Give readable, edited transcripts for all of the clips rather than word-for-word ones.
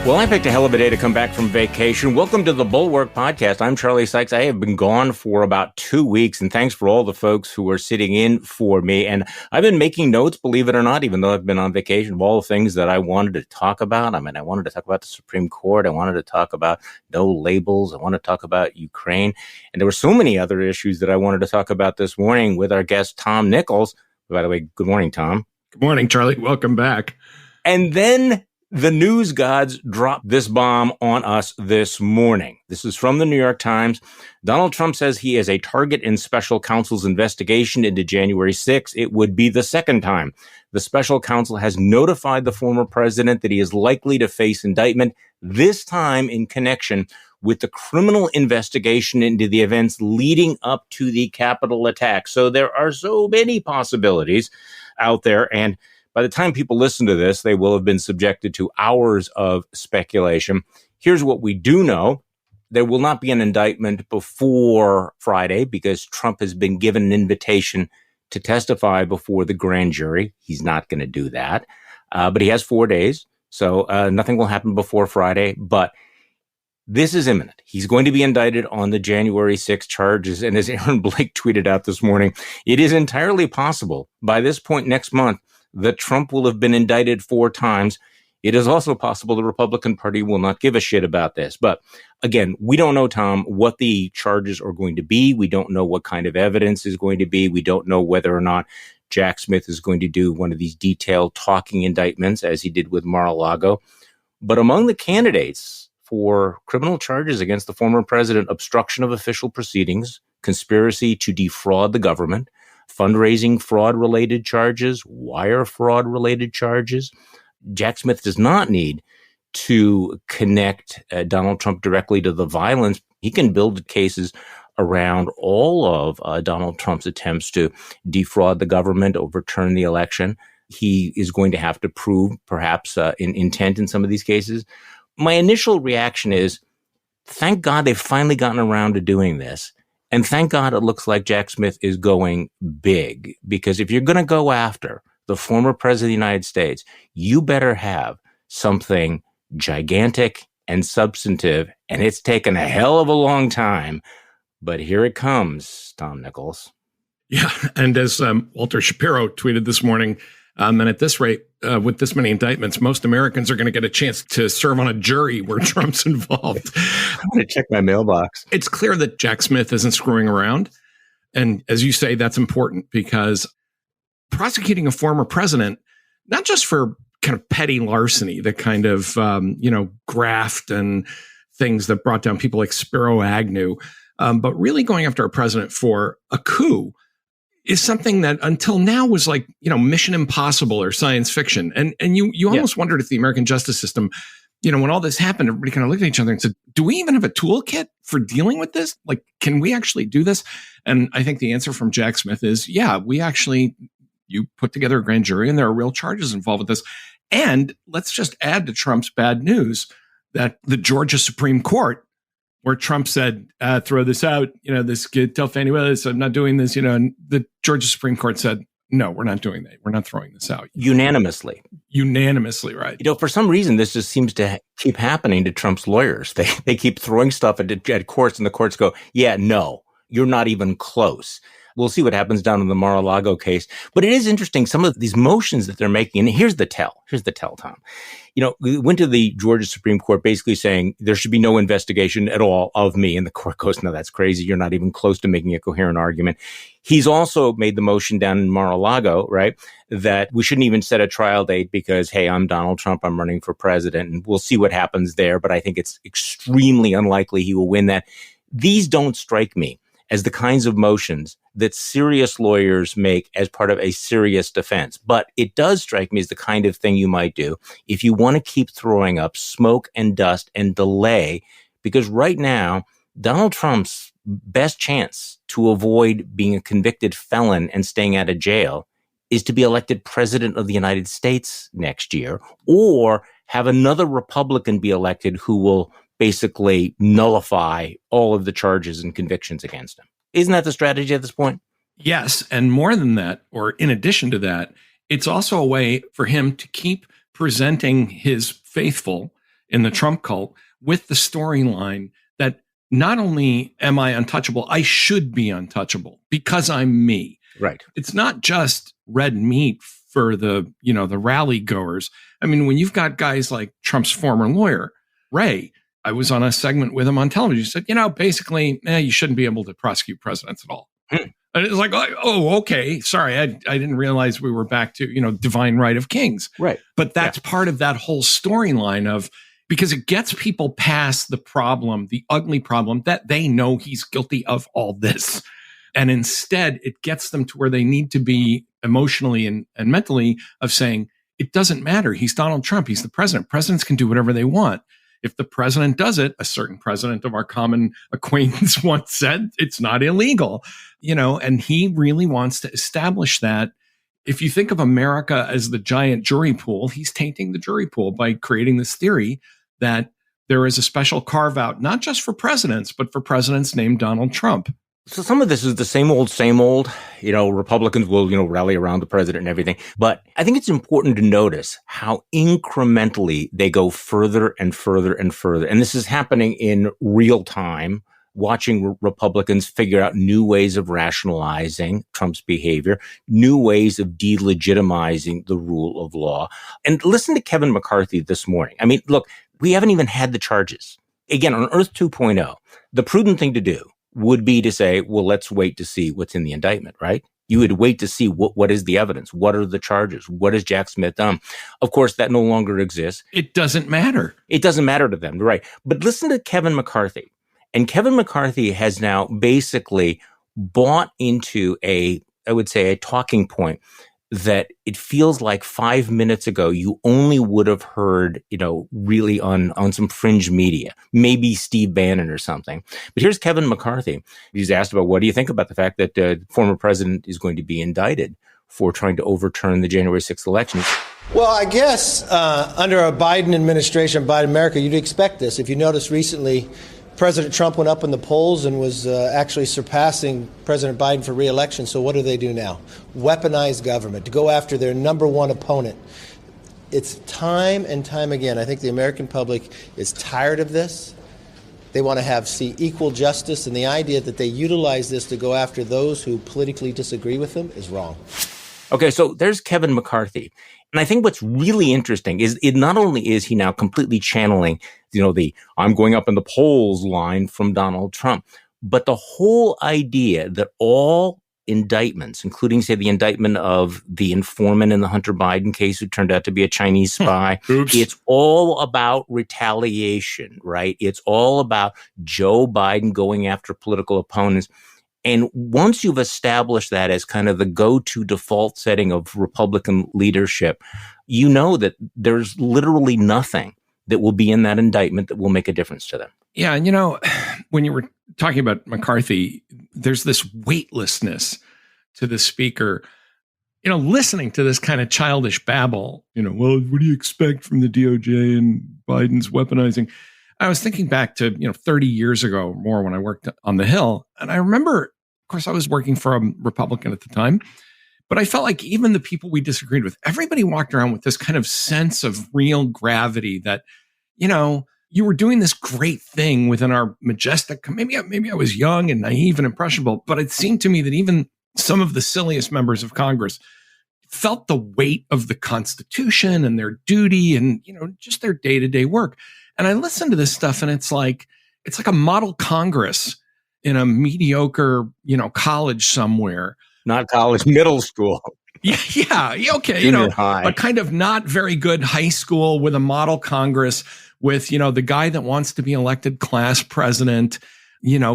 Well, I picked a hell of a day to come back from vacation. Welcome to the Bulwark Podcast. I'm Charlie Sykes. I have been gone for about 2 weeks, and thanks for all the folks who are sitting in for me. And I've been making notes, believe it or not, even though I've been on vacation, of all the things that I wanted to talk about. I mean, I wanted to talk about the Supreme Court. I wanted to talk about no labels. I want to talk about Ukraine. And there were so many other issues that I wanted to talk about this morning with our guest, Tom Nichols. By the way, good morning, Tom. Good morning, Charlie. Welcome back. And then the news gods dropped this bomb on us this morning. This is from the New York Times. Donald Trump says he is a target in special counsel's investigation into January 6th. It would be the second time. The special counsel has notified the former president that he is likely to face indictment, this time in connection with the criminal investigation into the events leading up to the Capitol attack. So there are so many possibilities out there, and by the time people listen to this, they will have been subjected to hours of speculation. Here's what we do know. There will not be an indictment before Friday because Trump has been given an invitation to testify before the grand jury. He's not going to do that, but he has 4 days. So nothing will happen before Friday, but this is imminent. He's going to be indicted on the January 6th charges. And as Aaron Blake tweeted out this morning, it is entirely possible by this point next month that Trump will have been indicted 4 times. It is also possible the Republican Party will not give a shit about this. But again, we don't know, Tom, what the charges are going to be. We don't know what kind of evidence is going to be. We don't know whether or not Jack Smith is going to do one of these detailed talking indictments as he did with Mar-a-Lago. But among the candidates for criminal charges against the former president, obstruction of official proceedings, conspiracy to defraud the government, fundraising fraud-related charges, wire fraud-related charges. Jack Smith does not need to connect Donald Trump directly to the violence. He can build cases around all of Donald Trump's attempts to defraud the government, overturn the election. He is going to have to prove perhaps intent in some of these cases. My initial reaction is, thank God they've finally gotten around to doing this. And thank God it looks like Jack Smith is going big, because if you're going to go after the former president of the United States, you better have something gigantic and substantive. And it's taken a hell of a long time. But here it comes, Tom Nichols. Yeah. And as Walter Shapiro tweeted this morning, and at this rate, with this many indictments, most Americans are going to get a chance to serve on a jury where Trump's involved. I'm going to check my mailbox. It's clear that Jack Smith isn't screwing around. And as you say, that's important because prosecuting a former president, not just for kind of petty larceny, the kind of, graft and things that brought down people like Spiro Agnew, but really going after a president for a coup is something that until now was like, Mission Impossible or science fiction. And you almost wondered if the American justice system, when all this happened, everybody kind of looked at each other and said, do we even have a toolkit for dealing with this? Like, can we actually do this? And I think the answer from Jack Smith is, yeah, you put together a grand jury and there are real charges involved with this. And let's just add to Trump's bad news that the Georgia Supreme Court, where Trump said, throw this out, this kid, tell Fannie Willis, I'm not doing this, and the Georgia Supreme Court said, no, we're not doing that. We're not throwing this out. Unanimously, right. For some reason, this just seems to keep happening to Trump's lawyers. They keep throwing stuff at courts, and the courts go, yeah, no, you're not even close. We'll see what happens down in the Mar-a-Lago case. But it is interesting, some of these motions that they're making. And here's the tell, Tom. We went to the Georgia Supreme Court basically saying there should be no investigation at all of me. And the court goes, no, that's crazy. You're not even close to making a coherent argument. He's also made the motion down in Mar-a-Lago, right, that we shouldn't even set a trial date because, hey, I'm Donald Trump. I'm running for president. And we'll see what happens there. But I think it's extremely unlikely he will win that. These don't strike me as the kinds of motions that serious lawyers make as part of a serious defense. But it does strike me as the kind of thing you might do if you want to keep throwing up smoke and dust and delay, because right now, Donald Trump's best chance to avoid being a convicted felon and staying out of jail is to be elected president of the United States next year, or have another Republican be elected who will basically nullify all of the charges and convictions against him. Isn't that the strategy at this point? Yes. And more than that, or in addition to that, it's also a way for him to keep presenting his faithful in the Trump cult with the storyline that not only am I untouchable, I should be untouchable because I'm me. Right. It's not just red meat for the rally goers. I mean, when you've got guys like Trump's former lawyer, Ray, I was on a segment with him on television. He said, basically, you shouldn't be able to prosecute presidents at all. And it's like, oh, okay. Sorry, I didn't realize we were back to, divine right of kings. Right. But that's part of that whole storyline of, because it gets people past the problem, the ugly problem that they know he's guilty of all this. And instead, it gets them to where they need to be emotionally and mentally of saying, it doesn't matter. He's Donald Trump. He's the president. Presidents can do whatever they want. If the president does it, a certain president of our common acquaintance once said, it's not illegal, and he really wants to establish that. If you think of America as the giant jury pool, he's tainting the jury pool by creating this theory that there is a special carve out, not just for presidents, but for presidents named Donald Trump. So some of this is the same old, Republicans will, rally around the president and everything. But I think it's important to notice how incrementally they go further and further and further. And this is happening in real time, watching Republicans figure out new ways of rationalizing Trump's behavior, new ways of delegitimizing the rule of law. And listen to Kevin McCarthy this morning. I mean, look, we haven't even had the charges. Again, on Earth 2.0, the prudent thing to do would be to say, well, let's wait to see what's in the indictment, right? You would wait to see what is the evidence? What are the charges? What has Jack Smith done? Of course, that no longer exists. It doesn't matter. It doesn't matter to them, right? But listen to Kevin McCarthy. And Kevin McCarthy has now basically bought into a talking point that it feels like 5 minutes ago, you only would have heard, really on some fringe media, maybe Steve Bannon or something. But here's Kevin McCarthy. He's asked about, what do you think about the fact that the former president is going to be indicted for trying to overturn the January 6th elections? Well, I guess under a Biden administration, Biden America, you'd expect this. If you notice recently, President Trump went up in the polls and was actually surpassing President Biden for re-election. So what do they do now? Weaponize government to go after their number one opponent. It's time and time again. I think the American public is tired of this. They want to see equal justice, and the idea that they utilize this to go after those who politically disagree with them is wrong. Okay, so there's Kevin McCarthy. And I think what's really interesting is it not only is he now completely channeling, the I'm going up in the polls line from Donald Trump, but the whole idea that all indictments, including, say, the indictment of the informant in the Hunter Biden case who turned out to be a Chinese spy, it's all about retaliation, right? It's all about Joe Biden going after political opponents. And once you've established that as kind of the go-to default setting of Republican leadership, you know that there's literally nothing that will be in that indictment that will make a difference to them. Yeah. And, when you were talking about McCarthy, there's this weightlessness to the speaker, listening to this kind of childish babble, well, what do you expect from the DOJ and Biden's weaponizing? I was thinking back to, 30 years ago or more when I worked on the Hill. And I remember, of course, I was working for a Republican at the time, but I felt like even the people we disagreed with, everybody walked around with this kind of sense of real gravity that, you were doing this great thing within our majestic, maybe I was young and naive and impressionable, but it seemed to me that even some of the silliest members of Congress felt the weight of the Constitution and their duty and, just their day-to-day work. And I listened to this stuff and it's like a model Congress in a mediocre, college somewhere. Not college, middle school. Yeah. Okay. Junior high. A kind of not very good high school with a model Congress with, the guy that wants to be elected class president,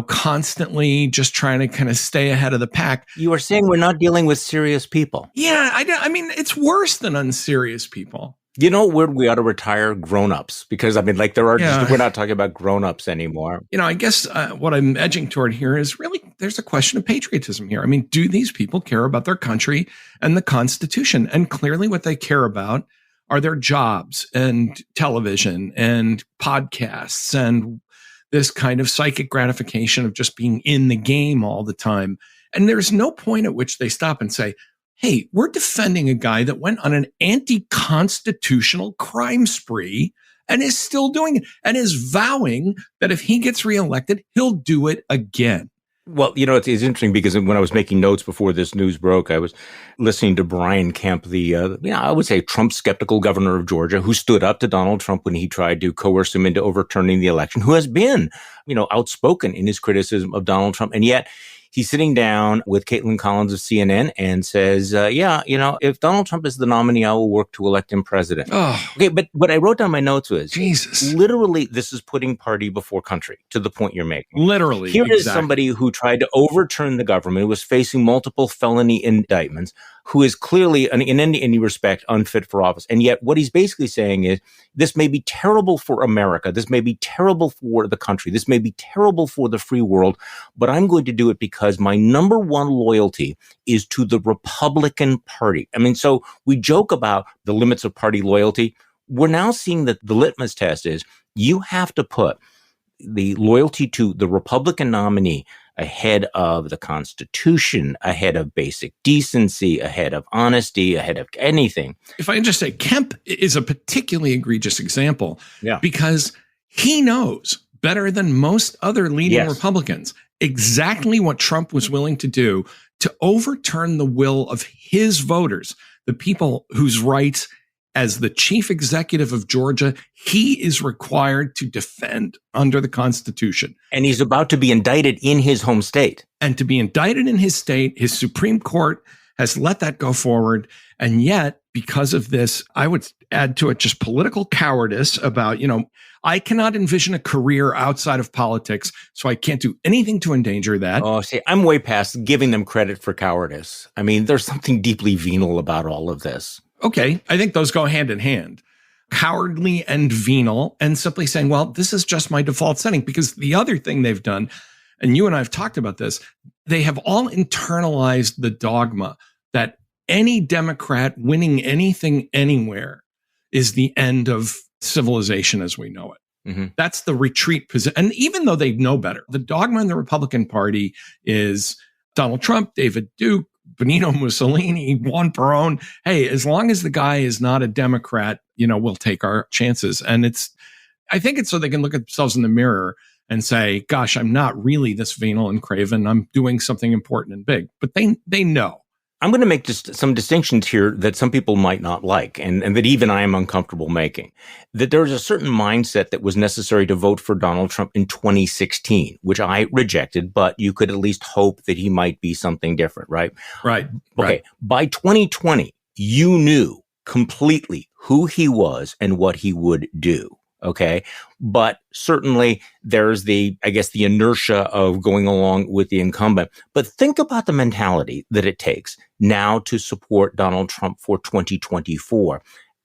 constantly just trying to kind of stay ahead of the pack. You are saying we're not dealing with serious people. Yeah. I mean, it's worse than unserious people. Where we ought to retire grown-ups because we're not talking about grown-ups anymore. I guess what I'm edging toward here is really there's a question of patriotism here. I mean, do these people care about their country and the Constitution? And clearly what they care about are their jobs and television and podcasts and this kind of psychic gratification of just being in the game all the time. And there's no point at which they stop and say, hey, we're defending a guy that went on an anti-constitutional crime spree and is still doing it and is vowing that if he gets reelected, he'll do it again. Well, it's interesting because when I was making notes before this news broke, I was listening to Brian Kemp, I would say Trump skeptical governor of Georgia, who stood up to Donald Trump when he tried to coerce him into overturning the election, who has been, outspoken in his criticism of Donald Trump. And yet he's sitting down with Caitlin Collins of CNN and says, if Donald Trump is the nominee, I will work to elect him president. Oh, okay. But what I wrote down in my notes was, Jesus, literally, this is putting party before country to the point you're making. Literally. Here is somebody who tried to overturn the government, who was facing multiple felony indictments, who is clearly, in any respect, unfit for office. And yet what he's basically saying is, this may be terrible for America. This may be terrible for the country. This may be terrible for the free world, but I'm going to do it because my number one loyalty is to the Republican Party. I mean, so we joke about the limits of party loyalty. We're now seeing that the litmus test is you have to put the loyalty to the Republican nominee ahead of the Constitution, ahead of basic decency, ahead of honesty, ahead of anything. If I can just say, Kemp is a particularly egregious example because he knows better than most other leading Republicans exactly what Trump was willing to do to overturn the will of his voters, the people whose rights as the chief executive of Georgia, he is required to defend under the Constitution. And he's about to be indicted in his home state. And to be indicted in his state, his Supreme Court has let that go forward. And yet, because of this, I would add to it just political cowardice about, I cannot envision a career outside of politics, so I can't do anything to endanger that. Oh, see, I'm way past giving them credit for cowardice. I mean, there's something deeply venal about all of this. Okay, I think those go hand in hand. Cowardly and venal, and simply saying, well, this is just my default setting. Because the other thing they've done, and you and I have talked about this, they have all internalized the dogma that any Democrat winning anything anywhere is the end of civilization as we know it. Mm-hmm. That's the retreat position. And even though they know better, the dogma in the Republican Party is Donald Trump, David Duke, Benito Mussolini, Juan Perón. Hey, as long as the guy is not a Democrat, we'll take our chances. And I think it's so they can look at themselves in the mirror and say, gosh, I'm not really this venal and craven. I'm doing something important and big. But they know. I'm going to make just some distinctions here that some people might not like and that even I am uncomfortable making. That there's a certain mindset that was necessary to vote for Donald Trump in 2016, which I rejected, but you could at least hope that he might be something different, right? Right. Okay. Right. By 2020, you knew completely who he was and what he would do. Okay. But certainly there's the inertia of going along with the incumbent. But think about the mentality that it takes now to support Donald Trump for 2024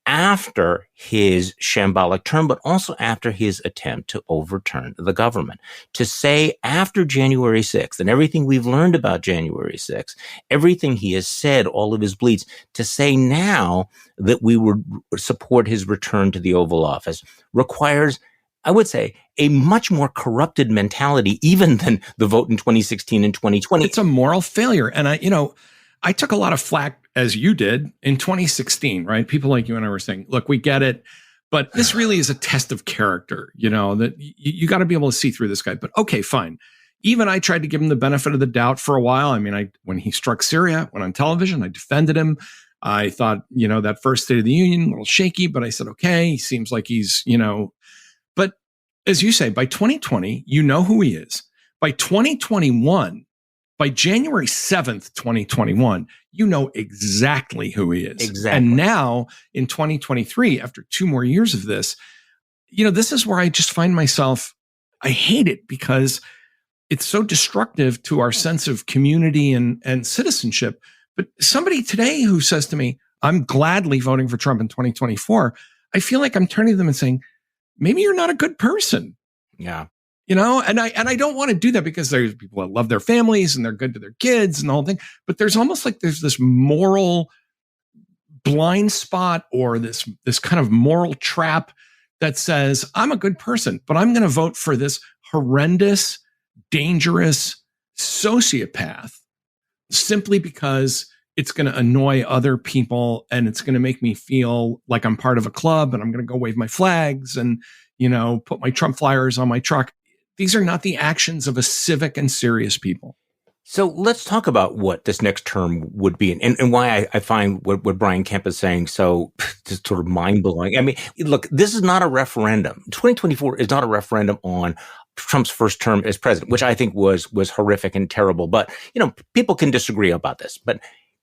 after his shambolic term, but also after his attempt to overturn the government. To say after January 6th and everything we've learned about January 6th, everything he has said, all of his bleats, to say now that we would support his return to the Oval Office requires, I would say, a much more corrupted mentality even than the vote in 2016 and 2020. It's a moral failure. And I took a lot of flack, as you did, in 2016, right? People like you and I were saying, look, we get it, but this really is a test of character, that you got to be able to see through this guy. But okay, fine. Even I tried to give him the benefit of the doubt for a while. I mean, when he struck Syria, went on television, I defended him. I thought, that first State of the Union, a little shaky, but I said, okay, he seems like he's, but as you say, by 2020, you know who he is. By 2021, by January 7th, 2021, you know exactly who he is. Exactly. And now in 2023, after 2 more years of this, this is where I just find myself, I hate it because it's so destructive to our sense of community and citizenship. But somebody today who says to me, I'm gladly voting for Trump in 2024, I feel like I'm turning to them and saying, maybe you're not a good person. Yeah. And I don't want to do that because there's people that love their families and they're good to their kids and the whole thing. But there's almost like there's this moral blind spot or this kind of moral trap that says, I'm a good person, but I'm going to vote for this horrendous, dangerous sociopath simply because it's going to annoy other people, and it's going to make me feel like I'm part of a club, and I'm going to go wave my flags and, put my Trump flyers on my truck. These are not the actions of a civic and serious people. So let's talk about what this next term would be and why I find what Brian Kemp is saying so just sort of mind-blowing. I mean, look, this is not a referendum. 2024 is not a referendum on Trump's first term as president, which I think was horrific and terrible. But, people can disagree about this. But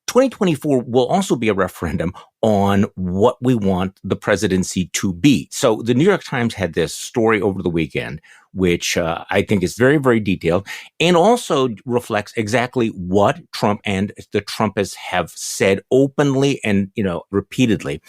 2024 will also be a referendum on what we want the presidency to be. So the New York Times had this story over the weekend, which I think is very, very detailed and also reflects exactly what Trump and the Trumpists have said openly and, repeatedly.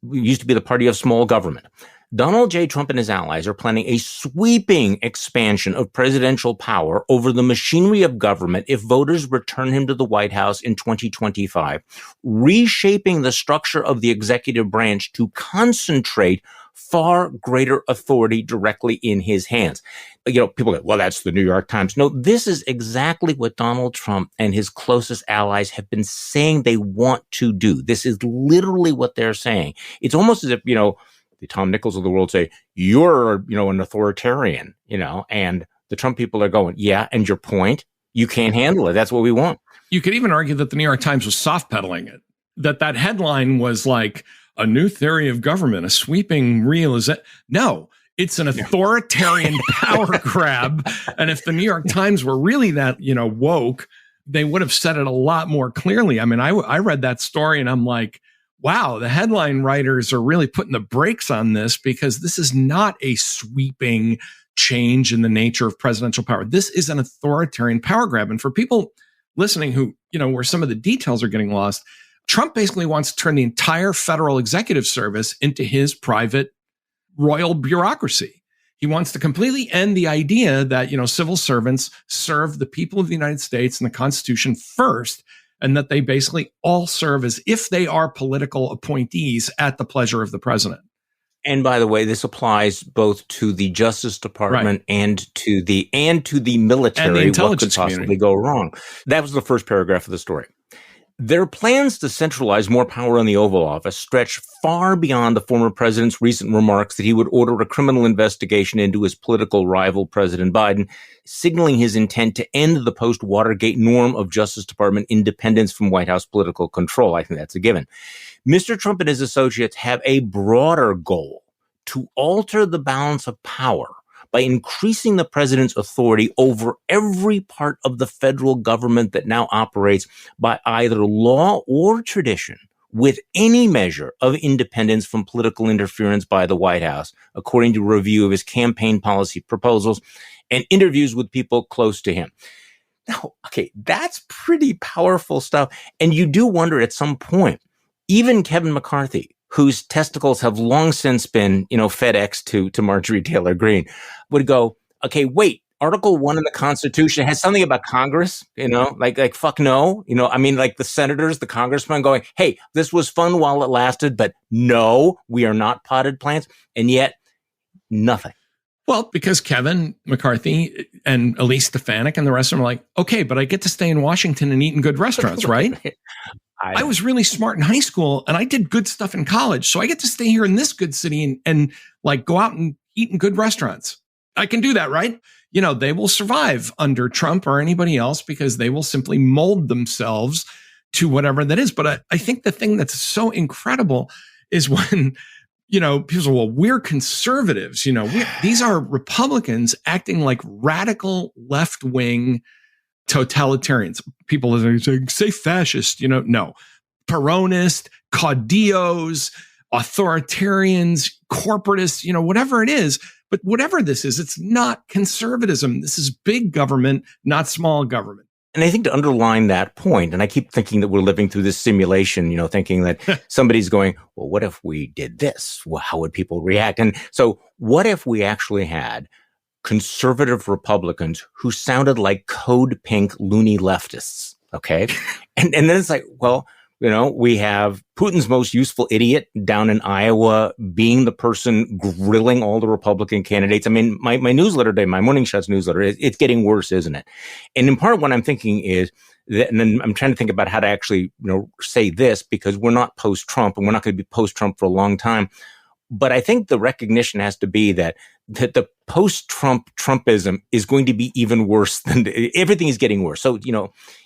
We used to be the party of small government. Donald J. Trump and his allies are planning a sweeping expansion of presidential power over the machinery of government if voters return him to the White House in 2025, reshaping the structure of the executive branch to concentrate far greater authority directly in his hands. People go, well, that's the New York Times. No, this is exactly what Donald Trump and his closest allies have been saying they want to do. This is literally what they're saying. It's almost as if, the Tom Nichols of the world say, you're, an authoritarian, and the Trump people are going, yeah, and your point, you can't handle it. That's what we want. You could even argue that the New York Times was soft pedaling it, that headline was like a new theory of government, a sweeping realization. No, it's an authoritarian power grab. And if the New York Times were really that, woke, they would have said it a lot more clearly. I mean, I read that story and I'm like, wow, the headline writers are really putting the brakes on this because this is not a sweeping change in the nature of presidential power. This is an authoritarian power grab. And for people listening who, where some of the details are getting lost, Trump basically wants to turn the entire federal executive service into his private royal bureaucracy. He wants to completely end the idea that, civil servants serve the people of the United States and the Constitution first, and that they basically all serve as if they are political appointees at the pleasure of the president. And by the way, this applies both to the Justice Department and to the military. And the intelligence what could possibly go wrong? That was the first paragraph of the story. Their plans to centralize more power in the Oval Office stretch far beyond the former president's recent remarks that he would order a criminal investigation into his political rival, President Biden, signaling his intent to end the post-Watergate norm of Justice Department independence from White House political control. I think that's a given. Mr. Trump and his associates have a broader goal to alter the balance of power by increasing the president's authority over every part of the federal government that now operates by either law or tradition with any measure of independence from political interference by the White House, according to a review of his campaign policy proposals and interviews with people close to him. Now, okay, that's pretty powerful stuff. And you do wonder at some point, even Kevin McCarthy, whose testicles have long since been, FedEx to Marjorie Taylor Greene, would go, okay, wait, Article 1 in the Constitution has something about Congress, like fuck no, like the senators, the congressmen going, hey, this was fun while it lasted, but no, we are not potted plants. And yet nothing. Well, because Kevin McCarthy and Elise Stefanik and the rest of them are like, okay, but I get to stay in Washington and eat in good restaurants, right? I was really smart in high school and I did good stuff in college. So I get to stay here in this good city and like go out and eat in good restaurants. I can do that, right? They will survive under Trump or anybody else because they will simply mold themselves to whatever that is. But I think the thing that's so incredible is when, people say, well, we're conservatives, these are Republicans acting like radical left-wing totalitarians. People are saying, say fascist, no. Peronist, caudillos, authoritarians, corporatists, whatever it is. But whatever this is, it's not conservatism. This is big government, not small government. And I think to underline that point, and I keep thinking that we're living through this simulation, thinking that somebody's going, well, what if we did this? Well, how would people react? And so what if we actually had conservative Republicans who sounded like code pink loony leftists? Okay. And then it's like, well, we have Putin's most useful idiot down in Iowa being the person grilling all the Republican candidates. I mean, my newsletter today, my Morning Shots newsletter, it's getting worse, isn't it? And in part, what I'm thinking is And then I'm trying to think about how to actually, say this, because we're not post-Trump and we're not going to be post-Trump for a long time. But I think the recognition has to be that the post-Trumpism is going to be even worse than everything is getting worse. So,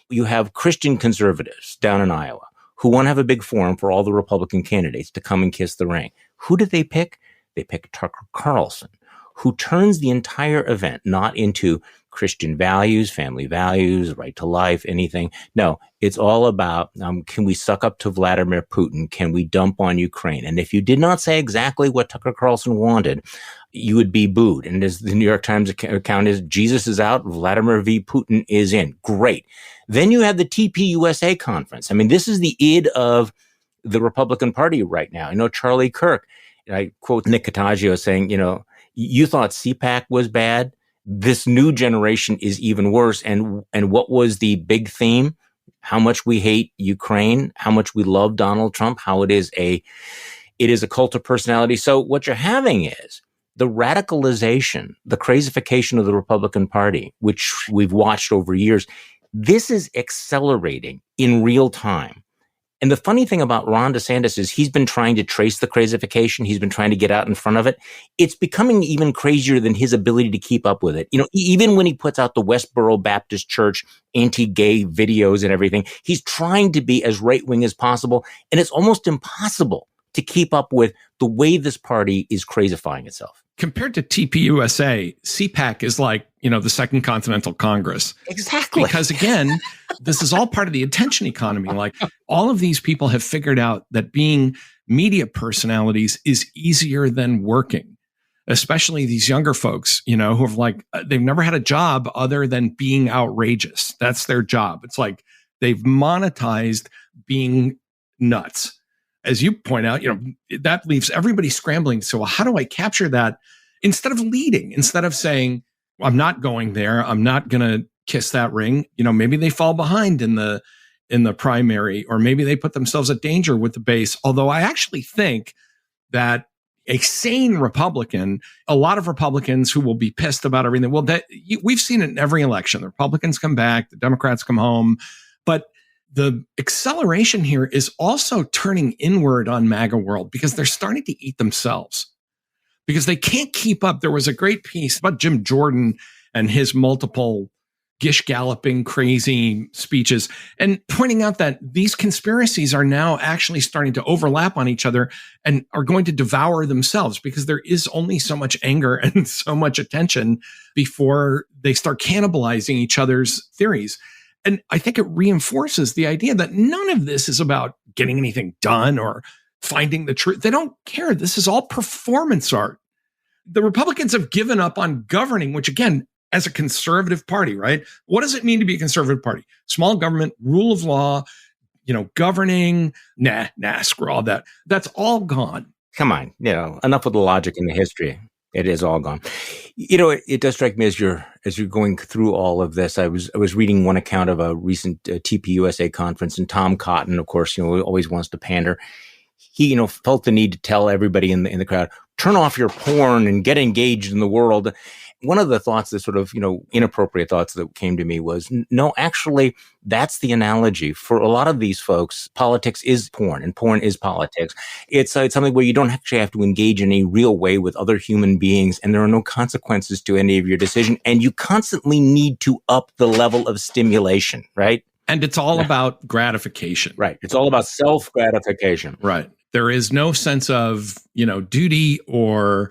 you have Christian conservatives down in Iowa who want to have a big forum for all the Republican candidates to come and kiss the ring. Who did they pick? They picked Tucker Carlson, who turns the entire event not into Christian values, family values, right to life, anything. No, it's all about, can we suck up to Vladimir Putin? Can we dump on Ukraine? And if you did not say exactly what Tucker Carlson wanted, you would be booed. And as the New York Times account is, Jesus is out, Vladimir v. Putin is in. Great. Then you have the TPUSA conference. I mean, this is the id of the Republican Party right now. Charlie Kirk, I quote Nick Cottagio saying, you thought CPAC was bad. This new generation is even worse. And what was the big theme? How much we hate Ukraine, how much we love Donald Trump, how it is a cult of personality. So what you're having is the radicalization, the crazification of the Republican Party, which we've watched over years. This is accelerating in real time. And the funny thing about Ron DeSantis is he's been trying to trace the crazification. He's been trying to get out in front of it. It's becoming even crazier than his ability to keep up with it. Even when he puts out the Westboro Baptist Church anti-gay videos and everything, he's trying to be as right-wing as possible. And it's almost impossible to keep up with the way this party is crazifying itself. Compared to TPUSA, CPAC is like, the Second Continental Congress. Exactly. Because again, this is all part of the attention economy. Like all of these people have figured out that being media personalities is easier than working, especially these younger folks, who have they've never had a job other than being outrageous. That's their job. It's like they've monetized being nuts. As you point out, that leaves everybody scrambling. So how do I capture that instead of leading, instead of saying, I'm not going there, I'm not going to kiss that ring. Maybe they fall behind in the primary, or maybe they put themselves at danger with the base. Although I actually think that a sane Republican, a lot of Republicans who will be pissed about everything. Well, we've seen it in every election. The Republicans come back, the Democrats come home, but the acceleration here is also turning inward on MAGA world because they're starting to eat themselves because they can't keep up. There was a great piece about Jim Jordan and his multiple gish-galloping, crazy speeches and pointing out that these conspiracies are now actually starting to overlap on each other and are going to devour themselves because there is only so much anger and so much attention before they start cannibalizing each other's theories. And I think it reinforces the idea that none of this is about getting anything done or finding the truth. They don't care. This is all performance art. The Republicans have given up on governing, which again, as a conservative party, right? What does it mean to be a conservative party? Small government, rule of law, governing. Nah, screw all that. That's all gone. Come on, enough with the logic and the history. It is all gone. It does strike me as you're going through all of this. I was reading one account of a recent TPUSA conference, and Tom Cotton, of course, always wants to pander. He, felt the need to tell everybody in the crowd, turn off your porn and get engaged in the world. One of the thoughts that sort of, inappropriate thoughts that came to me was, no, actually, that's the analogy. For a lot of these folks, politics is porn and porn is politics. It's something where you don't actually have to engage in a real way with other human beings, and there are no consequences to any of your decision. And you constantly need to up the level of stimulation, right? And it's all about gratification. Right. It's all about self-gratification. Right. There is no sense of, duty or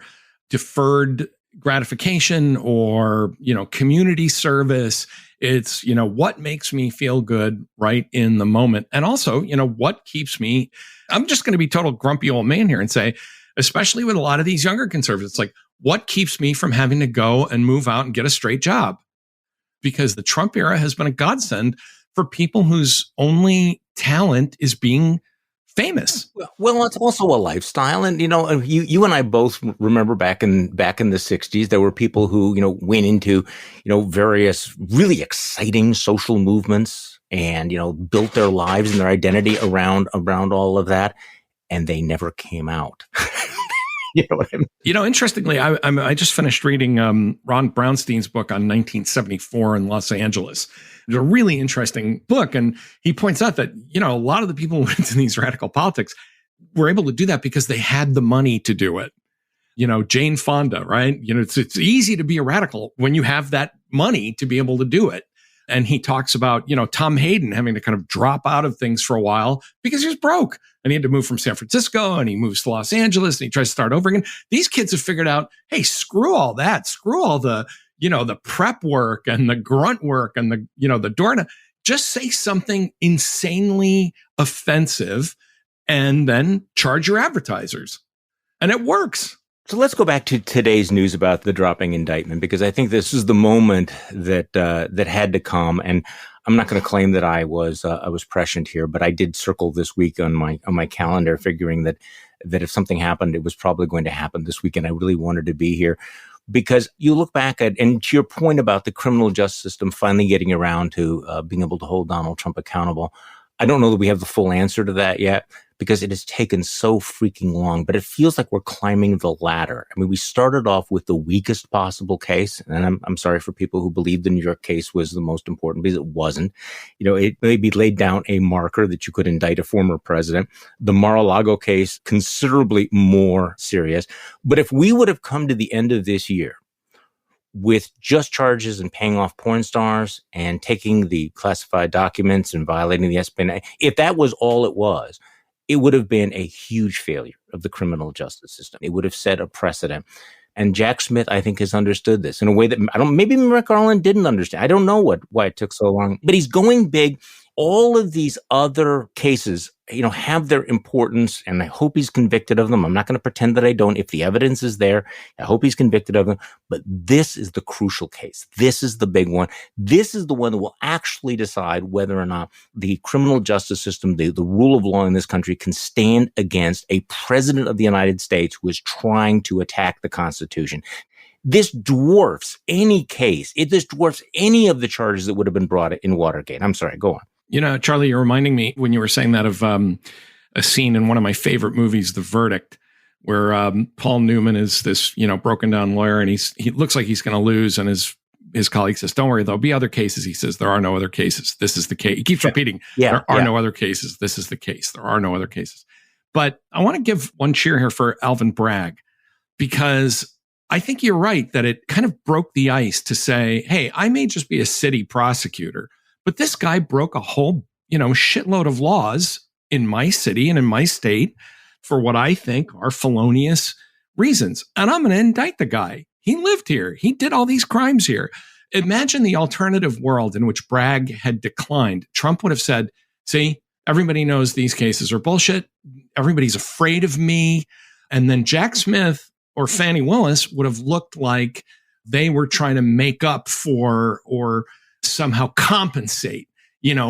deferred gratification or, community service. It's, what makes me feel good right in the moment. And also, what keeps me, I'm just going to be total grumpy old man here and say, especially with a lot of these younger conservatives, it's like, what keeps me from having to go and move out and get a straight job? Because the Trump era has been a godsend for people whose only talent is being famous. Well, it's also a lifestyle. And, you and I both remember back in the 60s, there were people who, went into, various really exciting social movements and, built their lives and their identity around all of that. And they never came out. You know what I mean? Interestingly, I just finished reading Ron Brownstein's book on 1974 in Los Angeles. It's a really interesting book. And he points out that, a lot of the people who went into these radical politics were able to do that because they had the money to do it. Jane Fonda, right? It's easy to be a radical when you have that money to be able to do it. And he talks about, Tom Hayden having to kind of drop out of things for a while because he was broke and he had to move from San Francisco and he moves to Los Angeles and he tries to start over again. These kids have figured out, hey, screw all that. Screw all the, the prep work and the grunt work and the door. Just say something insanely offensive and then charge your advertisers. And it works. So let's go back to today's news about the dropping indictment, because I think this is the moment that had to come. And I'm not going to claim that I was prescient here, but I did circle this week on my calendar, figuring that if something happened, it was probably going to happen this week. And I really wanted to be here because you look back at, and to your point about the criminal justice system finally getting around to being able to hold Donald Trump accountable. I don't know that we have the full answer to that yet, because it has taken so freaking long, but it feels like we're climbing the ladder. I mean, we started off with the weakest possible case, and I'm sorry for people who believe the New York case was the most important, because it wasn't. It maybe laid down a marker that you could indict a former president. The Mar-a-Lago case, considerably more serious. But if we would have come to the end of this year with just charges and paying off porn stars and taking the classified documents and violating the espionage, if that was all it was, it would have been a huge failure of the criminal justice system. It would have set a precedent. And Jack Smith, I think, has understood this in a way that maybe Merrick Garland didn't understand. I don't know why it took so long, but he's going big. All of these other cases, have their importance, and I hope he's convicted of them. I'm not going to pretend that I don't. If the evidence is there, I hope he's convicted of them. But this is the crucial case. This is the big one. This is the one that will actually decide whether or not the criminal justice system, the rule of law in this country, can stand against a president of the United States who is trying to attack the Constitution. This dwarfs any case. This dwarfs any of the charges that would have been brought in Watergate. I'm sorry, go on. Charlie, you're reminding me when you were saying that of a scene in one of my favorite movies, The Verdict, where Paul Newman is this, broken down lawyer, and he looks like he's going to lose. And his colleague says, "Don't worry, there'll be other cases." He says, "There are no other cases. This is the case." He keeps repeating, "There are no other cases. This is the case. There are no other cases." But I want to give one cheer here for Alvin Bragg, because I think you're right that it kind of broke the ice to say, hey, I may just be a city prosecutor, but this guy broke a whole, shitload of laws in my city and in my state for what I think are felonious reasons. And I'm going to indict the guy. He lived here. He did all these crimes here. Imagine the alternative world in which Bragg had declined. Trump would have said, see, everybody knows these cases are bullshit. Everybody's afraid of me. And then Jack Smith or Fannie Willis would have looked like they were trying to make up for or somehow compensate,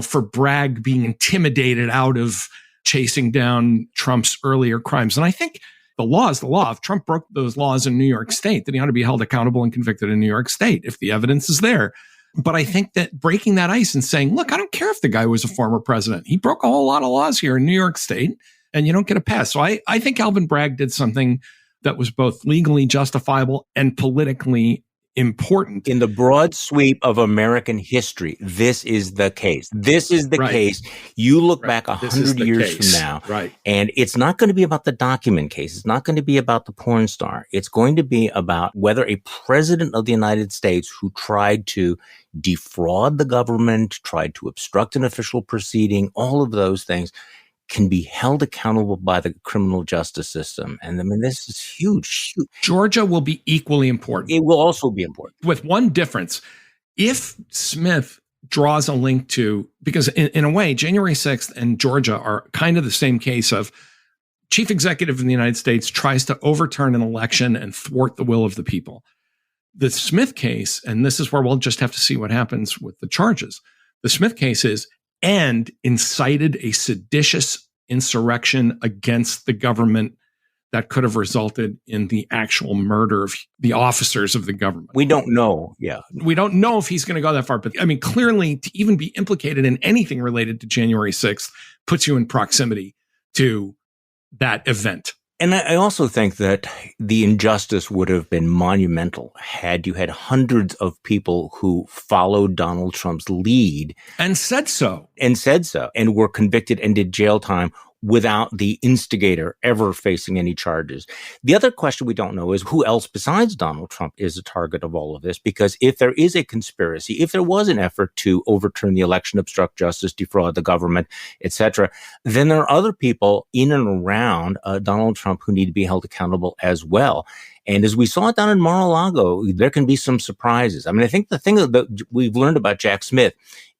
for Bragg being intimidated out of chasing down Trump's earlier crimes. And I think the law is the law. If Trump broke those laws in New York State, then he ought to be held accountable and convicted in New York State if the evidence is there. But I think that breaking that ice and saying, look, I don't care if the guy was a former president. He broke a whole lot of laws here in New York State, and you don't get a pass. So I think Alvin Bragg did something that was both legally justifiable and politically important. In the broad sweep of American history, this is the case. This is the case. You look back 100 years from now, and it's not going to be about the document case. It's not going to be about the porn star. It's going to be about whether a president of the United States who tried to defraud the government, tried to obstruct an official proceeding, all of those things, can be held accountable by the criminal justice system. And I mean, this is huge. Georgia will be equally important. It will also be important. With one difference. If Smith draws a link to, because in a way, January 6th and Georgia are kind of the same case of chief executive in the United States tries to overturn an election and thwart the will of the people. The Smith case, and this is where we'll just have to see what happens with the charges. The Smith case is, and incited a seditious insurrection against the government that could have resulted in the actual murder of the officers of the government. We don't know. Yeah. We don't know if he's going to go that far. But I mean, clearly, to even be implicated in anything related to January 6th puts you in proximity to that event. And I also think that the injustice would have been monumental had you had hundreds of people who followed Donald Trump's lead and said so and were convicted and did jail time without the instigator ever facing any charges. The other question we don't know is who else besides Donald Trump is a target of all of this, because if there is a conspiracy, if there was an effort to overturn the election, obstruct justice, defraud the government, etc., then there are other people in and around Donald Trump who need to be held accountable as well. And as we saw it down in Mar-a-Lago, there can be some surprises. I mean, I think the thing that we've learned about Jack Smith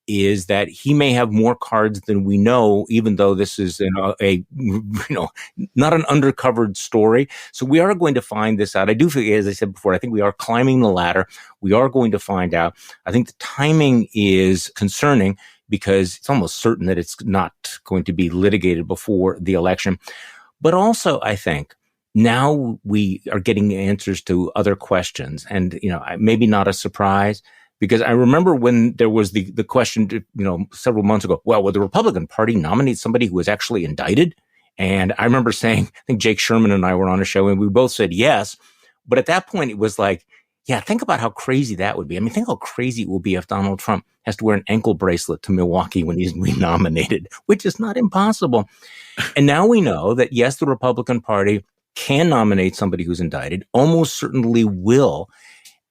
is that he may have more cards than we know, even though this is not an undercovered story. So we are going to find this out. I do feel, as I said before, I think we are climbing the ladder. We are going to find out. I think the timing is concerning because it's almost certain that it's not going to be litigated before the election. But also, I think now we are getting answers to other questions, and maybe not a surprise. Because I remember when there was the question, several months ago, well, would the Republican Party nominate somebody who was actually indicted? And I remember saying, I think Jake Sherman and I were on a show and we both said yes. But at that point, it was like, yeah, think about how crazy that would be. I mean, think how crazy it will be if Donald Trump has to wear an ankle bracelet to Milwaukee when he's renominated, which is not impossible. And now we know that, yes, the Republican Party can nominate somebody who's indicted, almost certainly will.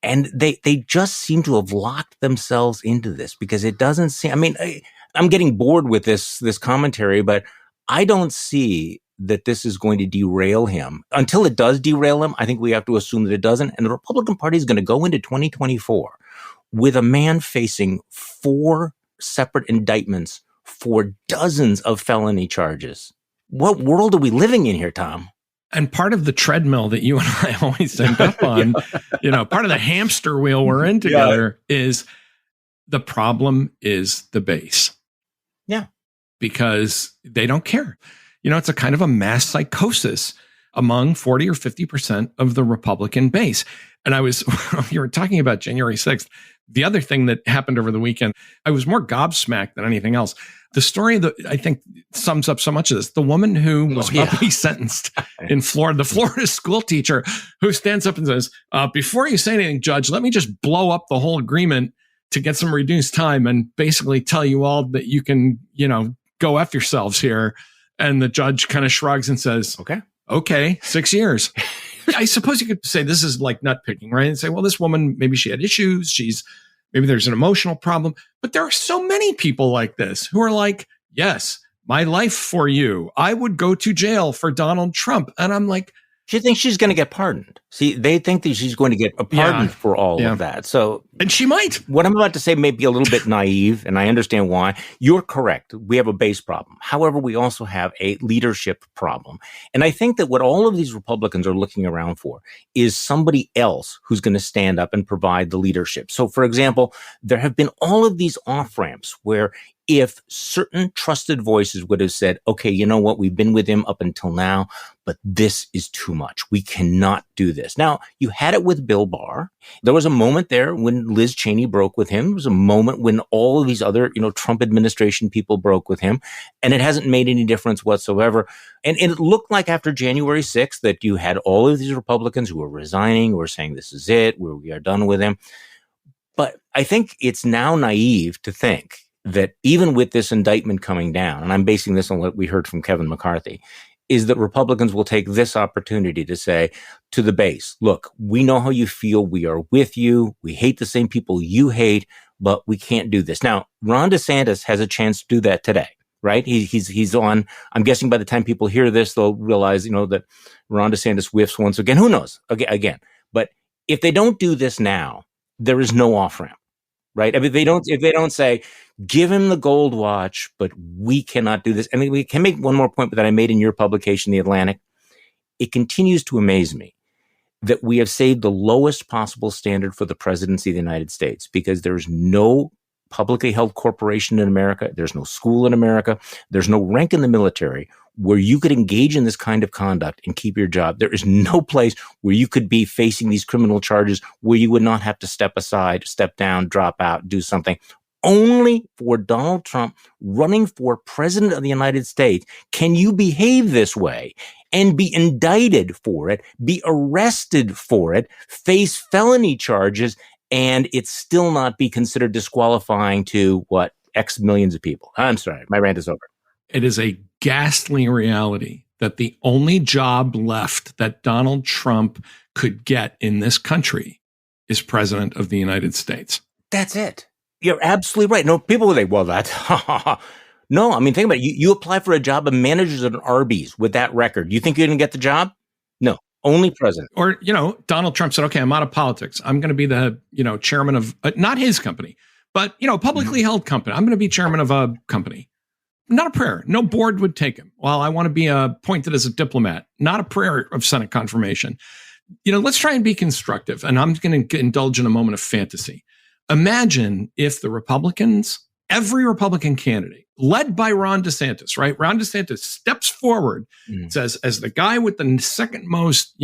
And they just seem to have locked themselves into this because it doesn't seem, I mean, I'm getting bored with this commentary, but I don't see that this is going to derail him. Until it does derail him, I think we have to assume that it doesn't. And the Republican Party is going to go into 2024 with a man facing 4 separate indictments for dozens of felony charges. What world are we living in here, Tom? And part of the treadmill that you and I always end up on, part of the hamster wheel we're in together is the problem is the base. Yeah. Because they don't care. It's a kind of a mass psychosis among 40 or 50% of the Republican base. And you were talking about January 6th. The other thing that happened over the weekend, I was more gobsmacked than anything else. The story that I think sums up so much of this, the woman who was about to be sentenced in Florida, the Florida school teacher who stands up and says, before you say anything, Judge, let me just blow up the whole agreement to get some reduced time and basically tell you all that you can, go F yourselves here. And the judge kind of shrugs and says, okay, 6 years. I suppose you could say this is like nitpicking, right? And say, well, this woman, maybe she had issues. Maybe there's an emotional problem. But there are so many people like this who are like, yes, my life for you. I would go to jail for Donald Trump. And I'm like, she thinks she's going to get pardoned. See, they think that she's going to get a pardon for all of that. So, and she might. What I'm about to say may be a little bit naive, and I understand why. You're correct. We have a base problem. However, we also have a leadership problem. And I think that what all of these Republicans are looking around for is somebody else who's going to stand up and provide the leadership. So, for example, there have been all of these off-ramps where if certain trusted voices would have said, okay, you know what, we've been with him up until now, but this is too much. We cannot do this. Now, you had it with Bill Barr. There was a moment there when Liz Cheney broke with him. There was a moment when all of these other, Trump administration people broke with him, and it hasn't made any difference whatsoever. And it looked like after January 6th that you had all of these Republicans who were resigning, who were saying this is it, we are done with him. But I think it's now naive to think that even with this indictment coming down, and I'm basing this on what we heard from Kevin McCarthy, is that Republicans will take this opportunity to say to the base, look, we know how you feel. We are with you. We hate the same people you hate, but we can't do this. Now, Ron DeSantis has a chance to do that today, right? He's on, I'm guessing by the time people hear this, they'll realize, that Ron DeSantis whiffs once again. Who knows? Again. But if they don't do this now, there is no off-ramp. Right? I mean, if they don't say, give him the gold watch, but we cannot do this. I mean, we can make one more point that I made in your publication, The Atlantic. It continues to amaze me that we have saved the lowest possible standard for the presidency of the United States because there's no publicly held corporation in America. There's no school in America. There's no rank in the military where you could engage in this kind of conduct and keep your job. There is no place where you could be facing these criminal charges where you would not have to step aside, step down, drop out, do something. only for Donald Trump running for president of the United States can you behave this way and be indicted for it, be arrested for it, face felony charges, and it still not be considered disqualifying to X millions of people. I'm sorry, my rant is over. It is a ghastly reality that the only job left that Donald Trump could get in this country is president of the United States. That's it. You're absolutely right. No, people will say, well, that's, no, I mean, think about it. You apply for a job of managers at an Arby's with that record. You think you're going to get the job? No, only president. Or, Donald Trump said, okay, I'm out of politics. I'm going to be the, chairman of, not his company, but, publicly held company. I'm going to be chairman of a company. Not a prayer. No board would take him. Well, I want to be appointed as a diplomat. Not a prayer of Senate confirmation. Let's try and be constructive. And I'm going to indulge in a moment of fantasy. Imagine if the Republicans, every Republican candidate, led by Ron DeSantis, right? Ron DeSantis steps forward, says, as the guy with the second most,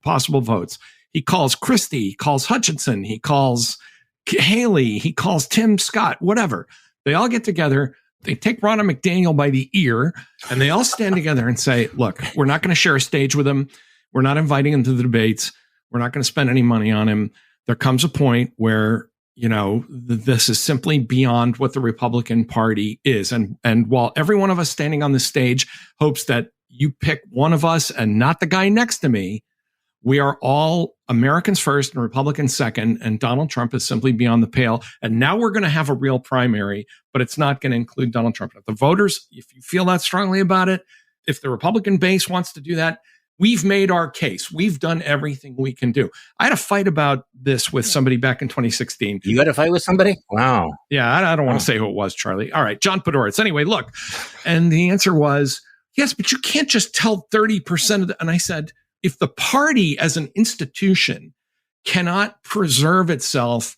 possible votes, he calls Christie, he calls Hutchinson, he calls Haley, he calls Tim Scott, whatever. They all get together. They take Ronna McDaniel by the ear and they all stand together and say, look, we're not going to share a stage with him. We're not inviting him to the debates. We're not going to spend any money on him. There comes a point where, this is simply beyond what the Republican Party is. And while every one of us standing on this stage hopes that you pick one of us and not the guy next to me, we are all Americans first and Republicans second, and Donald Trump is simply beyond the pale. And now we're going to have a real primary, but it's not going to include Donald Trump. If the voters, if you feel that strongly about it, if the Republican base wants to do that, we've made our case. We've done everything we can do. I had a fight about this with somebody back in 2016. You had a fight with somebody? Wow. Yeah, I don't want to say who it was, Charlie. All right, John Podhoretz. Anyway, look. And the answer was, yes, but you can't just tell 30% of the... And I said, if the party as an institution cannot preserve itself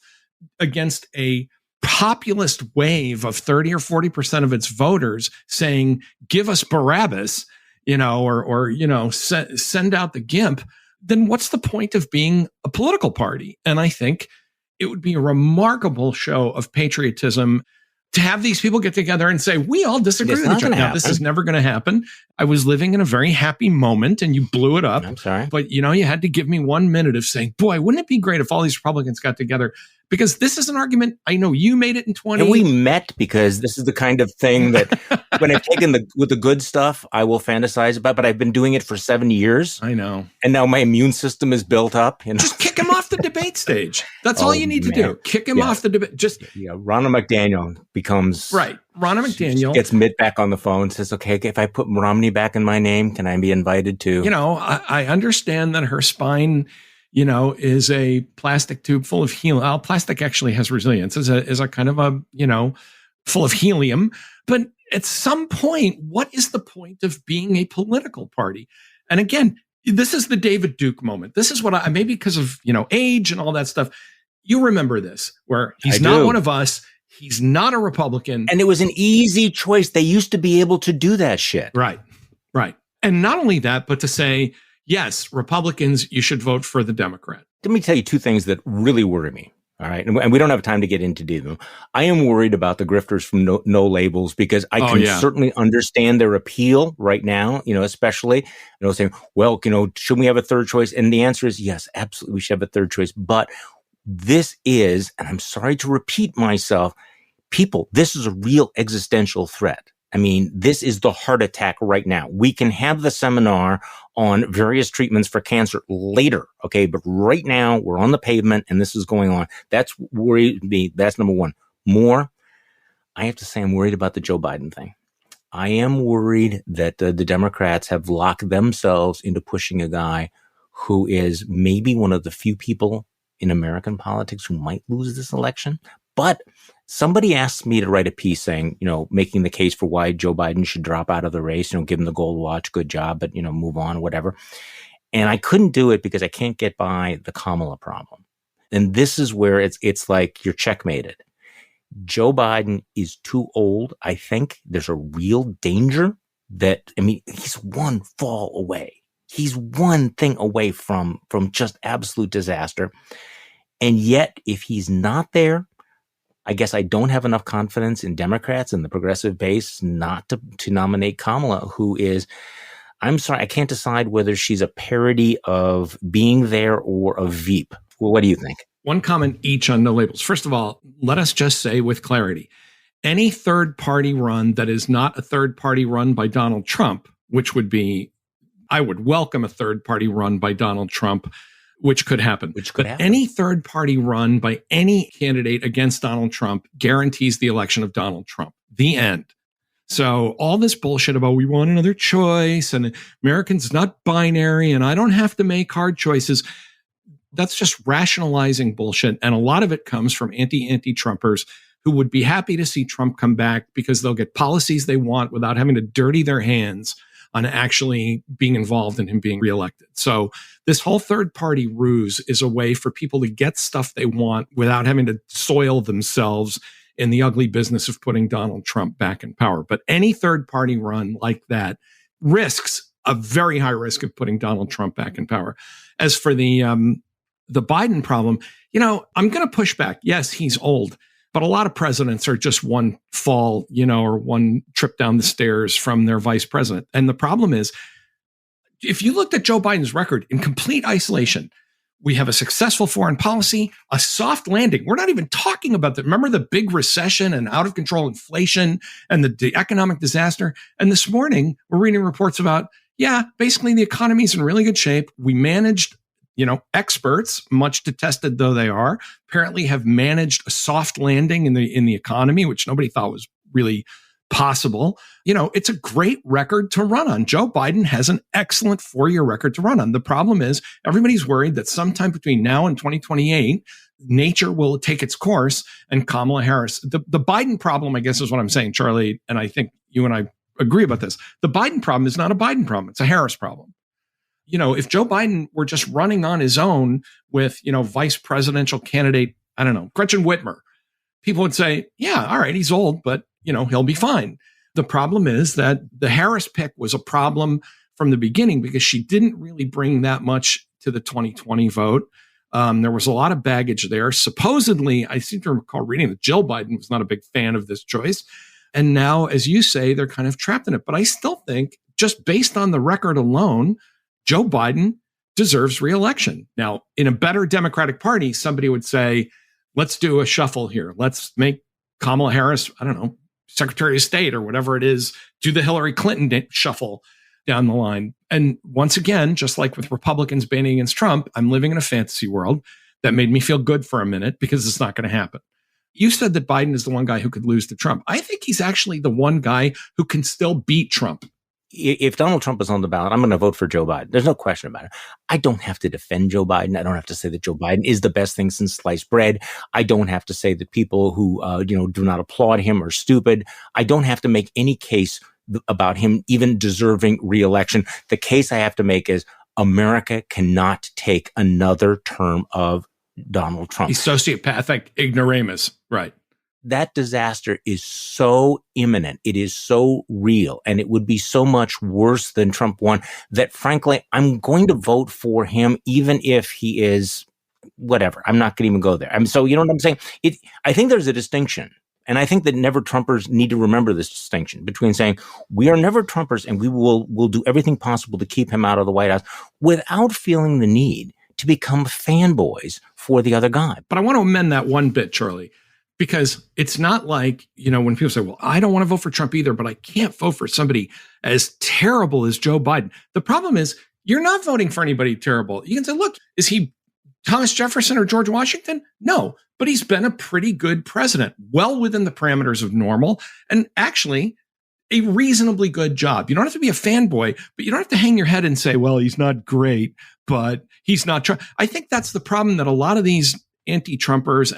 against a populist wave of 30 or 40% of its voters saying, give us Barabbas, send out the GIMP, then what's the point of being a political party? And I think it would be a remarkable show of patriotism to have these people get together and say, we all disagree with each other. Now, this is never going to happen. I was living in a very happy moment and you blew it up. I'm sorry. But, you had to give me 1 minute of saying, boy, wouldn't it be great if all these Republicans got together? Because this is an argument. I know you made it in 20. And we met because this is the kind of thing that when I've taken with the good stuff, I will fantasize about, but I've been doing it for 7 years. I know. And now my immune system is built up. Just kick him off the debate stage. That's all you need to do. Kick him off the debate. Ronna McDaniel becomes... Right. Ronna McDaniel gets Mitt back on the phone, says, okay, if I put Romney back in my name, can I be invited to... I understand that her spine... is a plastic tube full of helium. Plastic actually has resilience, is a kind of a, full of helium. But at some point, what is the point of being a political party? And again, this is the David Duke moment. This is what maybe because of, age and all that stuff. You remember this, where he's not one of us. He's not a Republican. And it was an easy choice. They used to be able to do that shit. Right. And not only that, but to say, yes, Republicans, you should vote for the Democrat. Let me tell you two things that really worry me. All right. And we don't have time to get into them. I am worried about the grifters from no labels because I can certainly understand their appeal right now, especially, saying, well, should we have a third choice? And the answer is yes, absolutely. We should have a third choice. But this is, and I'm sorry to repeat myself, people, this is a real existential threat. I mean, this is the heart attack right now. We can have the seminar on various treatments for cancer later, okay? But right now, we're on the pavement and this is going on. That's worried me. That's number one. More, I have to say I'm worried about the Joe Biden thing. I am worried that the Democrats have locked themselves into pushing a guy who is maybe one of the few people in American politics who might lose this election. But somebody asked me to write a piece saying, making the case for why Joe Biden should drop out of the race, give him the gold watch, good job, but, move on, whatever. And I couldn't do it because I can't get by the Kamala problem. And this is where it's like you're checkmated. Joe Biden is too old. I think there's a real danger that, he's one fall away. He's one thing away from just absolute disaster. And yet, if he's not there, I guess I don't have enough confidence in Democrats and the progressive base not to nominate Kamala, who is, I'm sorry, I can't decide whether she's a parody of Being There or a Veep. Well, what do you think? One comment each on no labels. First of all, let us just say with clarity, any third party run that is not a third party run by Donald Trump, which would be, I would welcome a third party run by Donald Trump, which could happen. Any third party run by any candidate against Donald Trump guarantees the election of Donald Trump. The end. So all this bullshit about we want another choice and Americans not binary and I don't have to make hard choices. That's just rationalizing bullshit. And a lot of it comes from anti-Trumpers who would be happy to see Trump come back because they'll get policies they want without having to dirty their hands on actually being involved in him being reelected. So this whole third party ruse is a way for people to get stuff they want without having to soil themselves in the ugly business of putting Donald Trump back in power. But any third party run like that risks a very high risk of putting Donald Trump back in power. As for the Biden problem, I'm going to push back. Yes, he's old. But a lot of presidents are just one fall, or one trip down the stairs from their vice president. And the problem is, if you looked at Joe Biden's record in complete isolation, we have a successful foreign policy, a soft landing. We're not even talking about that. Remember the big recession and out of control inflation and the economic disaster? And this morning, we're reading reports about, basically the economy's in really good shape. We managed experts, much detested though they are, apparently have managed a soft landing in the economy, which nobody thought was really possible. It's a great record to run on. Joe Biden has an excellent 4-year record to run on. The problem is everybody's worried that sometime between now and 2028, nature will take its course and Kamala Harris. The Biden problem, I guess, is what I'm saying, Charlie, and I think you and I agree about this. The Biden problem is not a Biden problem. It's a Harris problem. If Joe Biden were just running on his own with, vice presidential candidate, I don't know, Gretchen Whitmer, people would say, all right, he's old, but, he'll be fine. The problem is that the Harris pick was a problem from the beginning because she didn't really bring that much to the 2020 vote. There was a lot of baggage there. Supposedly, I seem to recall reading that Jill Biden was not a big fan of this choice. And now, as you say, they're kind of trapped in it. But I still think, just based on the record alone, Joe Biden deserves reelection. Now, in a better Democratic Party, somebody would say, let's do a shuffle here. Let's make Kamala Harris, I don't know, Secretary of State or whatever it is, do the Hillary Clinton shuffle down the line. And once again, just like with Republicans banning against Trump, I'm living in a fantasy world that made me feel good for a minute because it's not going to happen. You said that Biden is the one guy who could lose to Trump. I think he's actually the one guy who can still beat Trump. If Donald Trump is on the ballot, I'm going to vote for Joe Biden. There's no question about it. I don't have to defend Joe Biden. I don't have to say that Joe Biden is the best thing since sliced bread. I don't have to say that people who, do not applaud him are stupid. I don't have to make any case about him even deserving reelection. The case I have to make is America cannot take another term of Donald Trump. He's sociopathic ignoramus. Right. That disaster is so imminent. It is so real. And it would be so much worse than Trump won that, frankly, I'm going to vote for him, even if he is whatever. I'm not going to even go there. So you know what I'm saying? I think there's a distinction. And I think that never Trumpers need to remember this distinction between saying we are never Trumpers and we'll do everything possible to keep him out of the White House without feeling the need to become fanboys for the other guy. But I want to amend that one bit, Charlie. Because it's not like, when people say, well, I don't want to vote for Trump either, but I can't vote for somebody as terrible as Joe Biden. The problem is you're not voting for anybody terrible. You can say, look, is he Thomas Jefferson or George Washington? No, but he's been a pretty good president, well within the parameters of normal, and actually a reasonably good job. You don't have to be a fanboy, but you don't have to hang your head and say, well, he's not great, but he's not Trump. I think that's the problem that a lot of these anti-Trumpers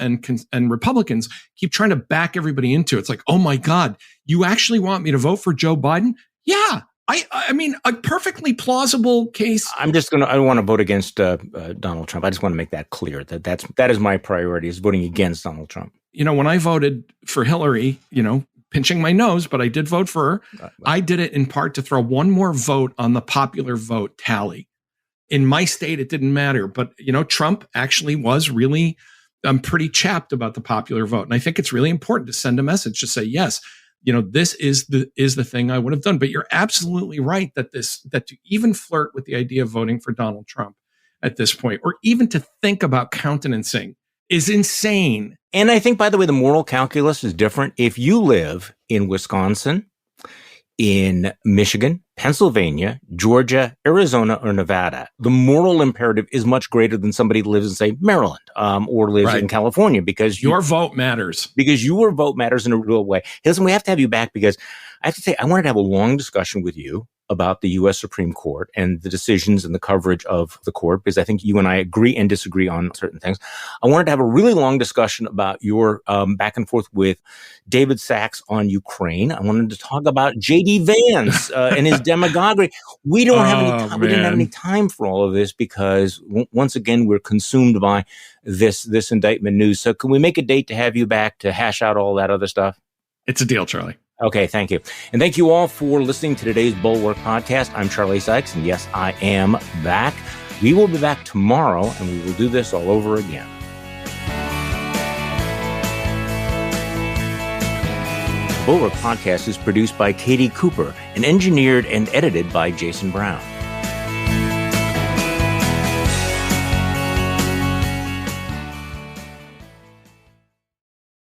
and Republicans keep trying to back everybody into. It's like, oh my God, you actually want me to vote for Joe Biden? Yeah. I mean, a perfectly plausible case. I want to vote against Donald Trump. I just want to make that clear that is my priority, is voting against Donald Trump. When I voted for Hillary, pinching my nose, but I did vote for her. I did it in part to throw one more vote on the popular vote tally. In my state, it didn't matter. But, Trump actually was really I'm pretty chapped about the popular vote. And I think it's really important to send a message to say, yes, this is the thing I would have done. But you're absolutely right that to even flirt with the idea of voting for Donald Trump at this point, or even to think about countenancing, is insane. And I think, by the way, the moral calculus is different. If you live in Wisconsin, in Michigan, Pennsylvania, Georgia, Arizona, or Nevada, the moral imperative is much greater than somebody who lives in, say, Maryland or lives in California, because your vote matters. Because your vote matters in a real way. Listen, we have to have you back, because I have to say, I wanted to have a long discussion with you about the U.S. Supreme Court and the decisions and the coverage of the court, because I think you and I agree and disagree on certain things. I wanted to have a really long discussion about your back and forth with David Sachs on Ukraine. I wanted to talk about J.D. Vance and his demagoguery. We don't have any time. We didn't have any time for all of this, because once again, we're consumed by this indictment news. So can we make a date to have you back to hash out all that other stuff? It's a deal, Charlie. Okay, thank you. And thank you all for listening to today's Bulwark Podcast. I'm Charlie Sykes, and yes, I am back. We will be back tomorrow, and we will do this all over again. The Bulwark Podcast is produced by Katie Cooper and engineered and edited by Jason Brown.